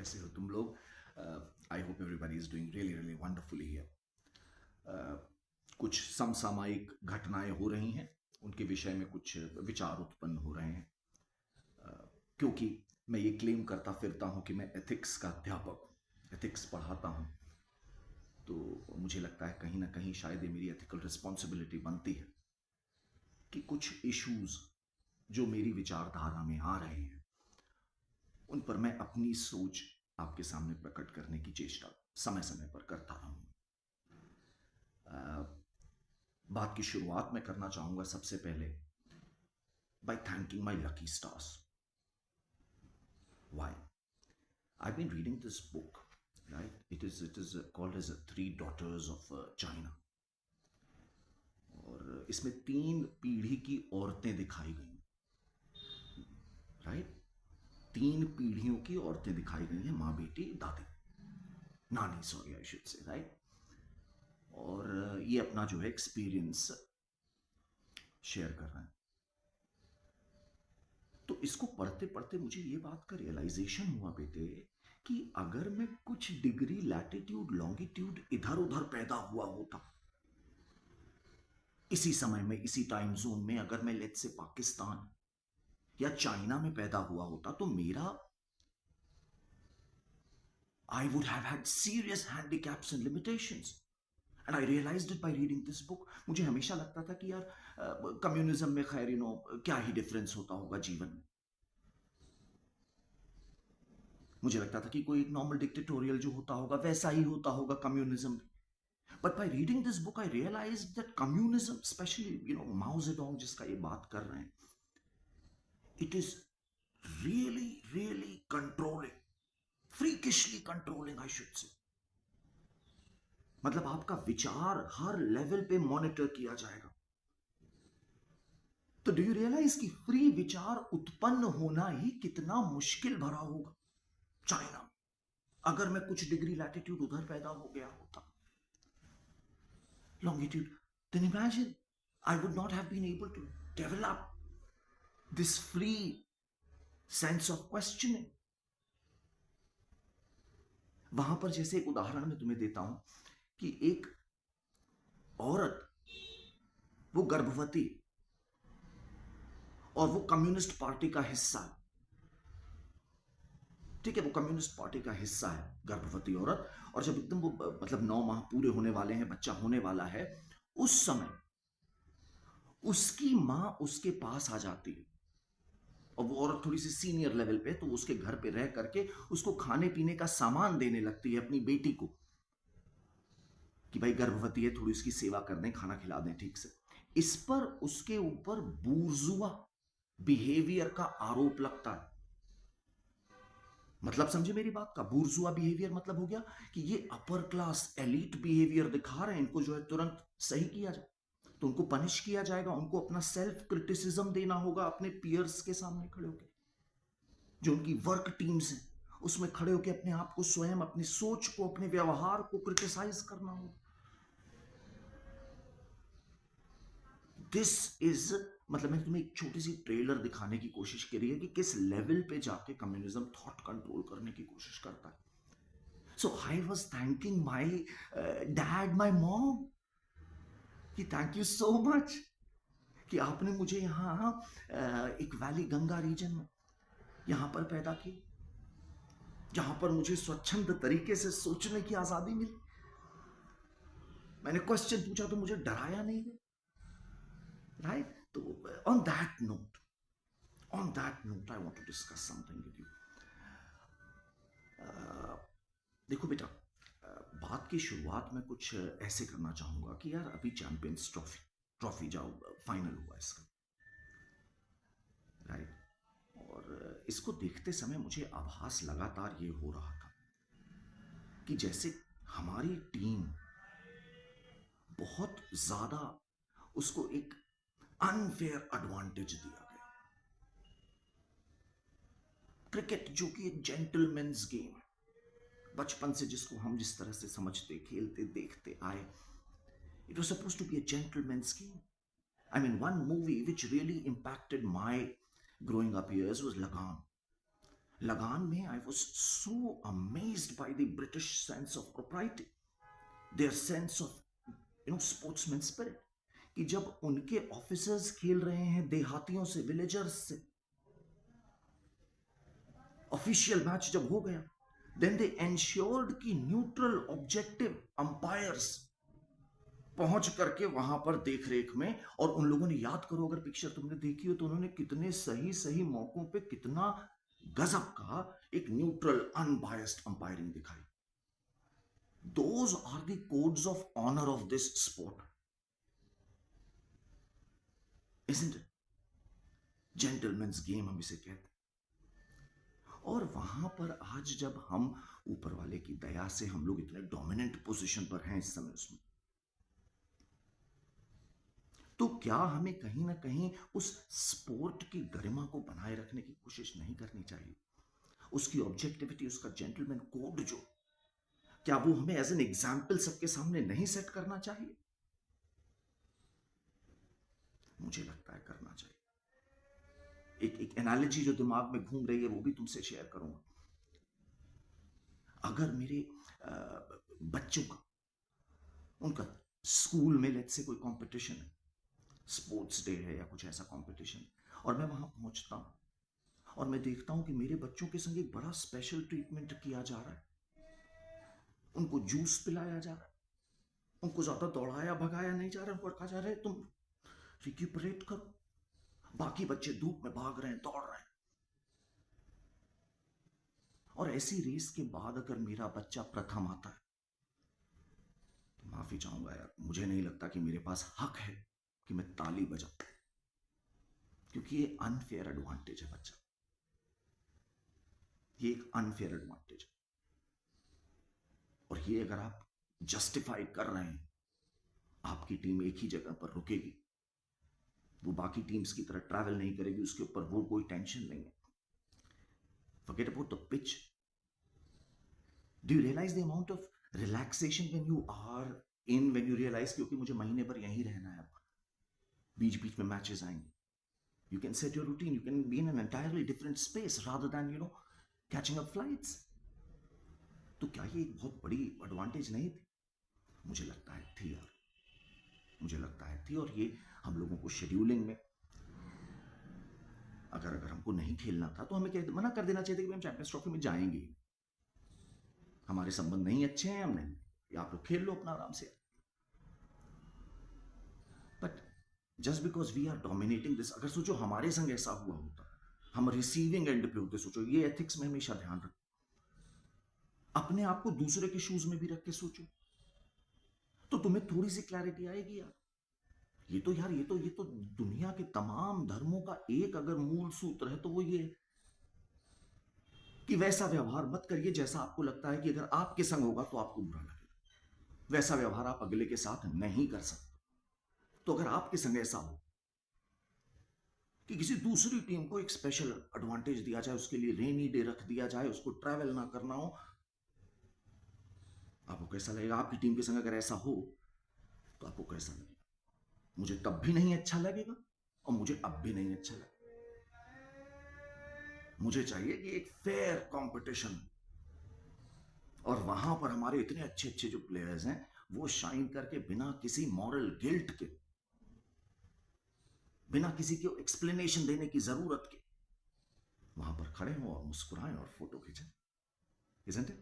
कैसे हो तुम लोग? I hope everybody is doing really really wonderfully here. कुछ समसामयिक घटनाएं हो रही हैं, उनके विषय में कुछ विचार उत्पन्न हो रहे हैं। क्योंकि मैं ये क्लेम करता फिरता हूँ कि मैं एथिक्स का अध्यापक हूँ, एथिक्स पढ़ाता हूँ, तो मुझे लगता है कहीं ना कहीं शायद ये मेरी एथिकल रिस्पॉन्सिबिलिटी बनती है कि कुछ इश्यूज जो मेरी विचारधारा में आ रहे हैं उन पर मैं अपनी सोच आपके सामने प्रकट करने की चेष्टा समय समय पर करता रहूं। बात की शुरुआत मैं करना चाहूंगा सबसे पहले by thanking my lucky stars. Why? I've been reading this book, right? It is called as Three Daughters of China. और इसमें तीन पीढ़ी की औरतें दिखाई गई, राइट? तीन पीढ़ियों की औरतें दिखाई गई हैं, माँ बेटी दादी नानी, सॉरी आई शुड से, राइट? और ये अपना जो है एक्सपीरियंस शेयर कर रहे हैं। तो इसको पढ़ते पढ़ते मुझे ये बात का रियलाइजेशन हुआ बेटे कि अगर मैं कुछ डिग्री लैटिट्यूड लॉन्गिट्यूड इधर उधर पैदा हुआ होता, इसी समय में इसी टाइम जोन में, अगर मैं लेट्स से पाकिस्तान या चाइना में पैदा हुआ होता, तो मेरा I would have had serious handicaps and limitations. And I realized it by reading this book. मुझे हमेशा लगता था कि यार कम्युनिज्म में खैर क्या ही डिफरेंस होता होगा जीवन में। मुझे लगता था कि कोई नॉर्मल डिक्टेटोरियल जो होता होगा वैसा ही होता होगा कम्युनिज्म में। But by reading this book I realise that communism, specially Mao Zedong जिसका ये बात कर रहे हैं, it is really really controlling, freakishly controlling I should say. मतलब आपका विचार हर लेवल पे मॉनिटर किया जाएगा। तो डू यू रियलाइज कि फ्री विचार उत्पन्न होना ही कितना मुश्किल भरा होगा चाइना में, अगर मैं कुछ डिग्री लैटिट्यूड उधर पैदा हो गया होता, longitude, then imagine I would not have been able to develop this free sense of questioning. वहां पर जैसे एक उदाहरण मैं तुम्हें देता हूं कि एक औरत, वो गर्भवती और वो कम्युनिस्ट पार्टी का हिस्सा है, ठीक है, वो कम्युनिस्ट पार्टी का हिस्सा है, गर्भवती औरत, और जब एकदम वो मतलब 9 माह पूरे होने वाले हैं, बच्चा होने वाला है, उस समय उसकी मां उसके पास आ जाती है, और वो औरत थोड़ी सी सीनियर लेवल पे, तो उसके घर पे रह करके उसको खाने पीने का सामान देने लगती है अपनी बेटी को, कि भाई गर्भवती है, थोड़ी उसकी सेवा कर दें, खाना खिला दें ठीक से। इस पर उसके ऊपर बूर्जुआ बिहेवियर का आरोप लगता है। मतलब समझे मेरी बात का? बूर्जुआ बिहेवियर मतलब हो गया कि ये अपर क्लास एलीट बिहेवियर दिखा रहे हैं, इनको जो है तुरंत सही किया जाए, तो उनको पनिश किया जाएगा, उनको अपना सेल्फ क्रिटिसिज्म देना होगा अपने पियर्स के सामने खड़े होकर, जो उनकी वर्क टीम्स हैं उसमें खड़े होकर अपने आप को, स्वयं अपनी सोच को, अपने व्यवहार को क्रिटिसाइज करना होगा। दिस इज, मतलब मैंने तुम्हें एक छोटी सी ट्रेलर दिखाने की कोशिश करी है कि किस लेवल पे जाके कम्युनिज्म थॉट कंट्रोल करने की कोशिश करता है। So I was thanking my dad, my mom, कि थैंक यू सो मच कि आपने मुझे यहाँ एक वैली गंगा रीजन में यहाँ पर पैदा की, जहां पर मुझे स्वच्छंद तरीके से सोचने की आजादी मिली। मैंने क्वेश्चन पूछा तो मुझे डराया नहीं गया, राइट? तो on that note, I want to discuss something with you. देखो बेटा, बात की शुरुआत में कुछ ऐसे करना चाहूंगा कि यार अभी चैंपियंस ट्रॉफी जाओ फाइनल हुआ इसका, राइट? और इसको देखते समय मुझे आभास लगातार ये हो रहा था कि जैसे हमारी टीम बहुत ज्यादा, उसको एक अनफेयर एडवांटेज दिया गया। क्रिकेट जो कि एक जेंटलमैन्स गेम है, बचपन से जिसको हम जिस तरह से समझते, खेलते, देखते आए, it was supposed to be a gentleman's game. I mean, one movie which really impacted my growing up years was Lagan. लगान में I was so amazed by the British sense of propriety, their sense of sportsman spirit, कि जब उनके officers खेल रहे हैं देहातियों से, villagers से, ऑफिशियल मैच जब हो गया, देन दे एंश्योर्ड कि न्यूट्रल ऑब्जेक्टिव अंपायर्स पहुंच करके वहां पर देख रेख में, और उन लोगों ने, याद करो अगर पिक्चर तुमने देखी हो तो उन्होंने कितने सही सही मौकों पे कितना गजब का एक न्यूट्रल अनबायस्ड अंपायरिंग दिखाई. Those are the codes of honour of this sport, isn't it? Gentleman's game हम इसे कहते हैं. और वहां पर आज जब हम ऊपर वाले की दया से हम लोग इतने डोमिनेंट पोजीशन पर हैं इस समय उसमें, तो क्या हमें कहीं ना कहीं उस स्पोर्ट की गरिमा को बनाए रखने की कोशिश नहीं करनी चाहिए? उसकी ऑब्जेक्टिविटी, उसका जेंटलमैन कोड जो, क्या वो हमें एज एन एग्जाम्पल सबके सामने नहीं सेट करना चाहिए? मुझे लगता है करना चाहिए. एक एनालॉजी जो दिमाग में घूम रही है वो भी तुमसे शेयर करूंगा. अगर मेरे बच्चों का, उनका स्कूल में लेट्स से कोई कंपटीशन है, स्पोर्ट्स डे है या कुछ ऐसा कंपटीशन, और मैं वहां पहुंचता हूं और मैं देखता हूं कि मेरे बच्चों के संग एक बड़ा स्पेशल ट्रीटमेंट किया जा रहा है, उनको जूस पिलाया जा रहा है, उनको ज्यादा दौड़ाया भगाया नहीं जा रहा है, उनको कहा जा रहा है तुम रिक्यूपरेट करो. बाकी बच्चे धूप में भाग रहे हैं, दौड़ रहे हैं, और ऐसी रेस के बाद अगर मेरा बच्चा प्रथम आता है तो माफी चाहूंगा यार, मुझे नहीं लगता कि मेरे पास हक है कि मैं ताली बजाऊं, क्योंकि ये अनफेयर एडवांटेज है बच्चा, ये एक अनफेयर एडवांटेज है. और ये अगर आप जस्टिफाई कर रहे हैं, आपकी टीम एक ही जगह पर रुकेगी, वो बाकी टीम्स की तरह ट्रैवल नहीं करेगी, उसके ऊपर वो कोई टेंशन नहीं है. Forget about the pitch. Do you realize the amount of relaxation when you are when you realize क्योंकि मुझे महीने भर यहीं रहना है, बीच बीच में मैचेस आएंगे, you can set your routine, you can be in an entirely different space rather than catching up flights. तो क्या ये एक बहुत बड़ी एडवांटेज नहीं थी? मुझे लगता है थी यार, मुझे लगता है थी. और ये हम लोगों को शेड्यूलिंग में अगर हमको नहीं खेलना था तो हमें मना कर देना चाहिए कि हम चैंपियंस ट्रॉफी में जाएंगे, हमारे संबंध नहीं अच्छे हैं, हम नहीं, आप लोग खेल लो अपना आराम से. But just because we are dominating this, अगर सोचो हमारे संग ऐसा हुआ होता, हम रिसीविंग एंड पे होते, सोचो, ये एथिक्स में हमेशा ध्यान रखो, अपने आप को दूसरे के शूज में भी रख के सोचो, तो तुम्हें थोड़ी सी क्लैरिटी आएगी यार. ये तो दुनिया के तमाम धर्मों का एक अगर मूल सूत्र है तो वो ये कि वैसा व्यवहार मत करिए जैसा आपको लगता है कि अगर आपके संग होगा तो आपको बुरा लगेगा. वैसा व्यवहार आप अगले के साथ नहीं कर सकते. तो अगर आपके संग ऐसा हो कि किसी दूसरी टीम को एक स्पेशल एडवांटेज दिया जाए, उसके लिए रेनी डे रख दिया जाए, उसको ट्रैवल ना करना हो, आपको कैसा लगेगा? आपकी टीम के संग अगर ऐसा हो तो आपको कैसा लगेगा? मुझे तब भी नहीं अच्छा लगेगा और मुझे अब भी नहीं अच्छा लगेगा. मुझे चाहिए कि एक फेयर कंपटीशन, और वहां पर हमारे इतने अच्छे अच्छे जो प्लेयर्स हैं वो शाइन करके बिना किसी मॉरल गिल्ट के, बिना किसी को एक्सप्लेनेशन देने की जरूरत के वहां पर खड़े हो और मुस्कुराएं और फोटो खींचें. Isn't it?